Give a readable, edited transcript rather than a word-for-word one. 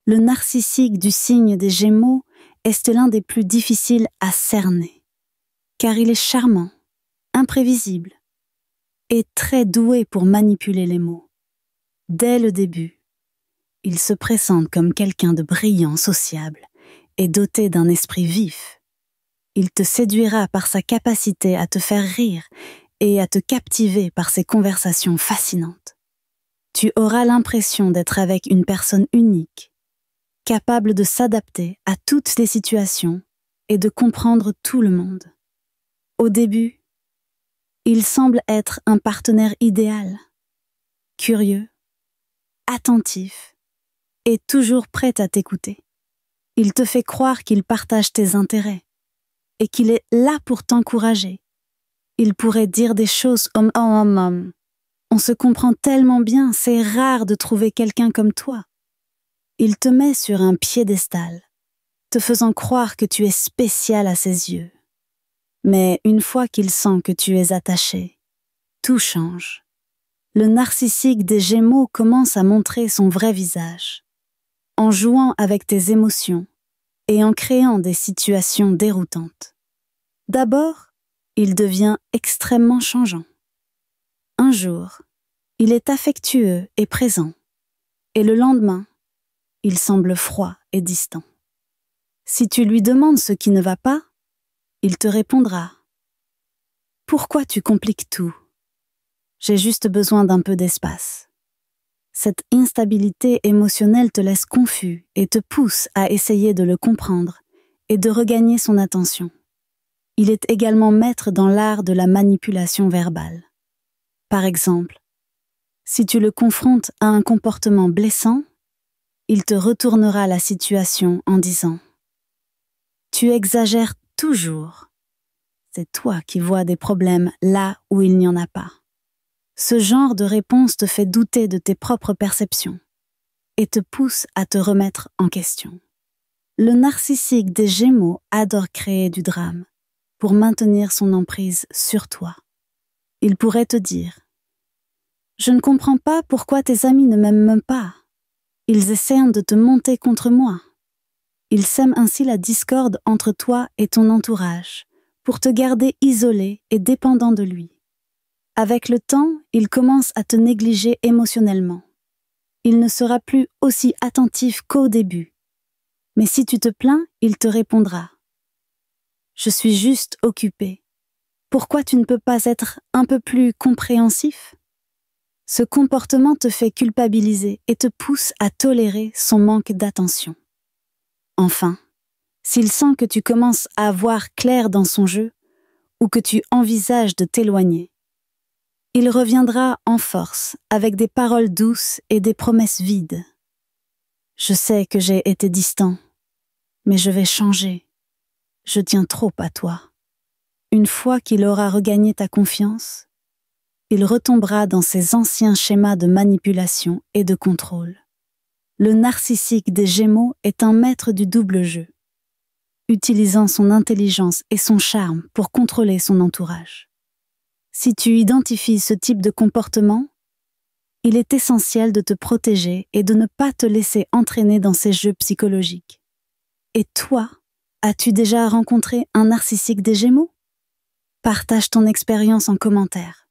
Le narcissique du signe des Gémeaux est l'un des plus difficiles à cerner, car il est charmant, imprévisible et très doué pour manipuler les mots. Dès le début, il se présente comme quelqu'un de brillant, sociable et doté d'un esprit vif. Il te séduira par sa capacité à te faire rire et à te captiver par ses conversations fascinantes. Tu auras l'impression d'être avec une personne unique, capable de s'adapter à toutes les situations et de comprendre tout le monde. Au début, il semble être un partenaire idéal, curieux, attentif et toujours prêt à t'écouter. Il te fait croire qu'il partage tes intérêts et qu'il est là pour t'encourager. Il pourrait dire des choses comme « on se comprend tellement bien, c'est rare de trouver quelqu'un comme toi ». Il te met sur un piédestal, te faisant croire que tu es spécial à ses yeux. Mais une fois qu'il sent que tu es attaché, tout change. Le narcissique des Gémeaux commence à montrer son vrai visage, en jouant avec tes émotions et en créant des situations déroutantes. D'abord, il devient extrêmement changeant. Un jour, il est affectueux et présent, et le lendemain, il semble froid et distant. Si tu lui demandes ce qui ne va pas, il te répondra « Pourquoi tu compliques tout ? J'ai juste besoin d'un peu d'espace. » Cette instabilité émotionnelle te laisse confus et te pousse à essayer de le comprendre et de regagner son attention. Il est également maître dans l'art de la manipulation verbale. Par exemple, si tu le confrontes à un comportement blessant, il te retournera la situation en disant « Tu exagères toujours. C'est toi qui vois des problèmes là où il n'y en a pas. » Ce genre de réponse te fait douter de tes propres perceptions et te pousse à te remettre en question. Le narcissique des Gémeaux adore créer du drame pour maintenir son emprise sur toi. Il pourrait te dire « Je ne comprends pas pourquoi tes amis ne m'aiment pas. Ils essaient de te monter contre moi. » Il sème ainsi la discorde entre toi et ton entourage pour te garder isolé et dépendant de lui. Avec le temps, il commence à te négliger émotionnellement. Il ne sera plus aussi attentif qu'au début. Mais si tu te plains, il te répondra « Je suis juste occupé. Pourquoi tu ne peux pas être un peu plus compréhensif ?» Ce comportement te fait culpabiliser et te pousse à tolérer son manque d'attention. Enfin, s'il sent que tu commences à voir clair dans son jeu ou que tu envisages de t'éloigner, il reviendra en force avec des paroles douces et des promesses vides. « Je sais que j'ai été distant, mais je vais changer. Je tiens trop à toi. » Une fois qu'il aura regagné ta confiance, il retombera dans ses anciens schémas de manipulation et de contrôle. Le narcissique des Gémeaux est un maître du double jeu, utilisant son intelligence et son charme pour contrôler son entourage. Si tu identifies ce type de comportement, il est essentiel de te protéger et de ne pas te laisser entraîner dans ces jeux psychologiques. Et toi, as-tu déjà rencontré un narcissique des Gémeaux ? Partage ton expérience en commentaire.